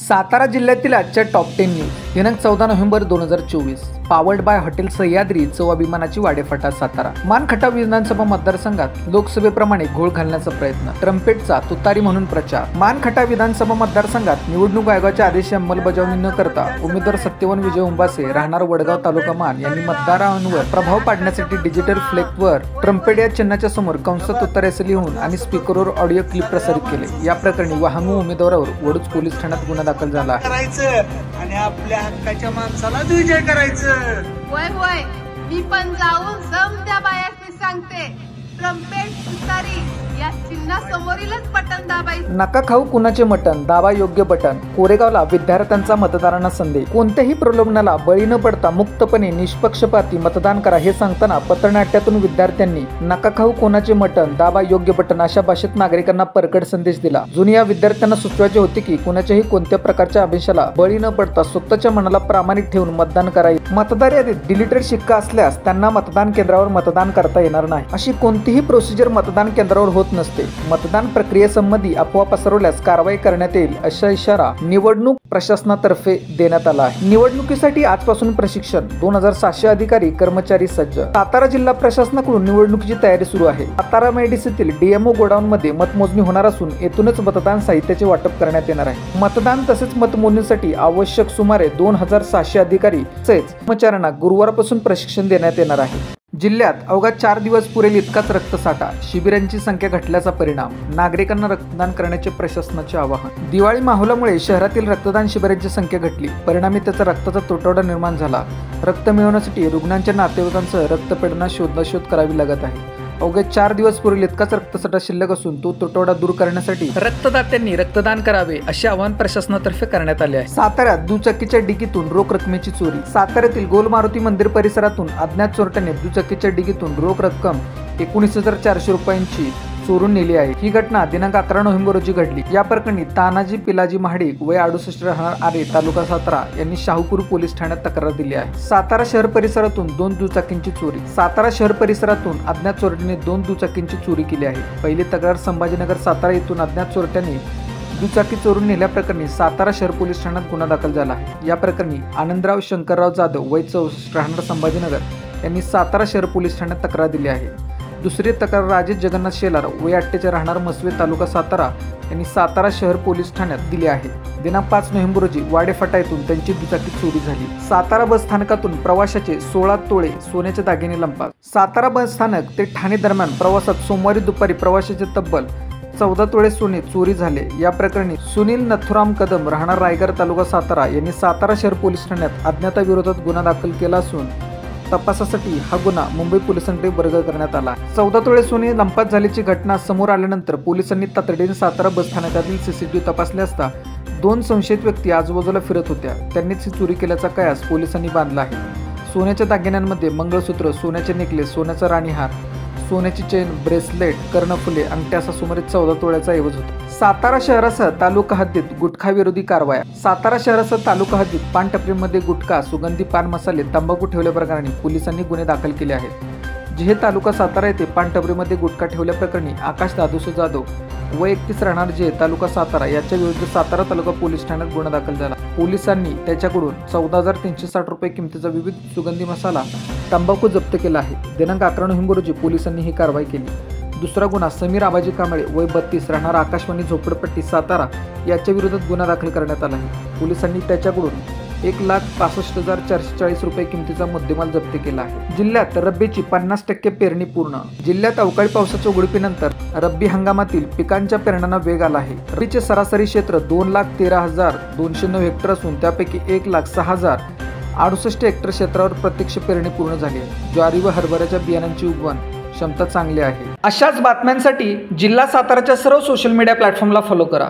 सातारा जिल्ह्यातील आजच्या top 10 news दिनांक 14 November 2024. Powered by hotel Sahyadri चव अभिमानाची वाडेफाटा सातारा. मानखटाव विधानसभा मतदारसंघात लोकसभेप्रमाणे घोळ घालण्याचा प्रयत्न, ट्रम्पेटचा तुतारी म्हणून प्रचार. मानखटाव विधानसभा मतदारसंघात निवडणूक आयोगाच्या आदेशाची अंमलबजावणी न करता उमेदवार सत्यवान विजय उंबासे राहणार वडगाव तालुका मान यांनी मतदारांवर प्रभाव पाडण्यासाठी डिजिटल फ्लेक्सवर ट्रम्पेट या चिन्हाच्या समोर कंस तुतारी असे लिहून आणि स्पीकरवर ऑडिओ क्लिप प्रसारित केले. या प्रकरणी वाहनू उमेदवारावर वडूज पोलीस ठाण्यात गुन्हा दाखल झाला आहे. आणि आपल्या हक्काच्या माणसाला विजय करायचं. होय होय, मी पण जाऊन समत्या बायासनी सांगते, ट्रम्पेट तुतारी या चिन्हासमोरीलच बटन दाबायचं. नका खाऊ कुणाचे मटण, दाबा योग्य बटन. कोरेगावला विद्यार्थ्यांचा मतदारांना संदेश. कोणत्याही प्रलोभनाला बळी न पडता मुक्तपणे निष्पक्षपाती मतदान करा हे सांगताना पथनाट्यातून विद्यार्थ्यांनी नका खाऊ कोणाचे मटण, दाबा योग्य बटन अशा भाषेत नागरिकांना परखड संदेश दिला. जुनी या विद्यार्थ्यांना सुचवायचे होते की कुणाच्याही कोणत्या प्रकारच्या आमिषाला बळी न पडता स्वतःच्या मनाला प्रामाणिक ठेवून मतदान करावे. मतदार यादीत डिलीटेड शिक्का असल्यास त्यांना मतदान केंद्रावर मतदान करता येणार नाही. अशी कोणतीही प्रोसिजर मतदान केंद्रावर होत नसते. मतदान प्रक्रियेसंबंधी अफवा पसरवल्यास कारवाई करण्यात येईल असा इशारा निवडणूक प्रशासनातर्फे देण्यात आला आहे. निवडणुकीसाठी आजपासून प्रशिक्षण, 2700 अधिकारी कर्मचारी सज्ज. सातारा जिल्हा प्रशासनाकडून निवडणुकीची तयारी सुरू आहे. सातारा मेडिसितील डीएमओ गोडाऊन मध्ये मतमोजणी होणार असून येथूनच मतदान साहित्याचे वाटप करण्यात येणार आहे. मतदान तसेच मतमोजणीसाठी आवश्यक सुमारे 2700 अधिकारी तसेच कर्मचाऱ्यांना गुरुवारपासून प्रशिक्षण देण्यात येणार आहे. जिल्ह्यात अवघा 4 दिवस पुरेल इतकाच रक्तसाठा, शिबिरांची संख्या घटल्याचा परिणाम, नागरिकांना रक्तदान करण्याचे प्रशासनाचे आवाहन. दिवाळी माहोलामुळे शहरातील रक्तदान शिबिरांची संख्या घटली, परिणामी त्याचा रक्ताचा तुटवडा निर्माण झाला. रक्त मिळवण्यासाठी रुग्णांच्या नातेवाईकांसह रक्तपेढींना शोधाशोध करावी लागत आहे. अवघे 4 दिवस पुरेल इतकाच रक्तसाठा शिल्लक असून तो तुटवडा दूर करण्यासाठी रक्तदात्यांनी रक्तदान करावे असे आवाहन प्रशासनातर्फे करण्यात आले आहे. साताऱ्यात दुचाकीच्या डिकीतून रोख रकमेची चोरी. साताऱ्यातील गोल मारुती मंदिर परिसरातून अज्ञात चोरट्याने दुचाकीच्या डिकीतून रोख रक्कम 19,400 रुपयांची चोरून नेली आहे. ही घटना दिनांक 11 नोव्हेंबर रोजी घडली. या प्रकरणी तानाजी पिलाजी महाडिक वय 68 राहणार आरे तालुका सातारा यांनी शाहूपूर पोलीस ठाण्यात तक्रार दिली आहे. सातारा शहर परिसरातून 2 दुचाकींची चोरी. सातारा शहर परिसरातून अज्ञात चोरट्याने 2 दुचाकींची चोरी केली आहे. पहिली तक्रार संभाजीनगर सातारा येथून अज्ञात चोरट्याने दुचाकी चोरून नेल्याप्रकरणी सातारा शहर पोलीस ठाण्यात गुन्हा दाखल झाला आहे. या प्रकरणी आनंदराव शंकरराव जाधव वय 64 राहणार संभाजीनगर यांनी सातारा शहर पोलीस ठाण्यात तक्रार दिली आहे. दुसरी तक्रार राजेश जगन्नाथ शेलार वय 48 राहणार मसवे तालुका सातारा यांनी सातारा शहर पोलीस ठाण्यात दिली आहे. दिनांक 5 नोव्हेंबर रोजी वाडेफाटा येथून त्यांची दुचाकी चोरी झाली. सातारा बस स्थानकातून प्रवाशाचे 16 तोळे सोन्याचे दागिने लंपास. सातारा बस स्थानक ते ठाणे दरम्यान प्रवासात सोमवारी दुपारी प्रवाशाचे तब्बल 14 तोळे सोने चोरी झाले. या प्रकरणी सुनील नथुराम कदम राहणार रायगड तालुका सातारा यांनी सातारा शहर पोलीस ठाण्यात अज्ञाताविरोधात गुन्हा दाखल केला असून तपासासाठी हा गुन्हा मुंबई पोलिसांकडे वर्ग करण्यात आला. 14 तोळे सोने लंपास झाल्याची घटना समोर आल्यानंतर पोलिसांनी तातडीने सातारा बस स्थानकातील सीसीटीव्ही तपासले असता 2 संशयित व्यक्ती आजूबाजूला फिरत होत्या. त्यांनीच ही चोरी केल्याचा कयास पोलिसांनी बांधला आहे. सोन्याच्या दागिन्यांमध्ये मंगळसूत्र, सोन्याचे नेकलेस, सोन्याचा राणीहार, सोन्याची चेन, ब्रेसलेट, कर्णफुले, अंगठ्या असा सुमारे 14 तोळ्याचा ऐवज होता. सातारा शहरासह तालुका हद्दीत गुटखा विरोधी कारवाया. सातारा शहरासह तालुका हद्दीत पान टपरीमध्ये गुटखा, सुगंधी पान मसाले, तंबाखू ठेवल्याप्रकरणी पोलिसांनी गुन्हे दाखल केले आहेत. जिहे तालुका सातारा येथे पान टपरीमध्ये गुटखा ठेवल्याप्रकरणी आकाश दादूसो जाधव वय 31 राहणार जे तालुका सातारा याच्या विरुद्ध सातारा तालुका पोलीस ठाण्यात गुन्हा दाखल झाला. पोलिसांनी त्याच्याकडून 14,360 रुपये किमतीचा विविध सुगंधी मसाला, तंबाखू जप्त केला आहे. दिनांक 11 नोव्हेंबर रोजी पोलिसांनी ही कारवाई केली. दुसरा गुन्हा समीर आबाजी कांबळे वय 32 राहणार आकाशवाणी झोपडपट्टी सातारा याच्या विरोधात गुन्हा दाखल करण्यात आला आहे. पोलिसांनी त्याच्याकडून 1,65,440 रुपये किमतीचा मुद्देमाल जप्त केला आहे. जिल्ह्यात रब्बीची 50% पेरणी पूर्ण. जिल्ह्यात अवकाळी पावसाच्या उघडीपीनंतर रब्बी हंगामातील पिकांच्या पेरण्यांना वेग आला आहे. रब्बीचे सरासरी क्षेत्र 2,13,209 हेक्टर असून त्यापैकी 1,06,068 हेक्टर क्षेत्रावर प्रत्यक्ष पेरणी पूर्ण झाली आहे. ज्वारी व हरभऱ्याच्या बियाणांची उगवण क्षमता चांगली आहे. अशाच बातम्यांसाठी जिल्हा साताराच्या सर्व सोशल मीडिया प्लॅटफॉर्मला फॉलो करा.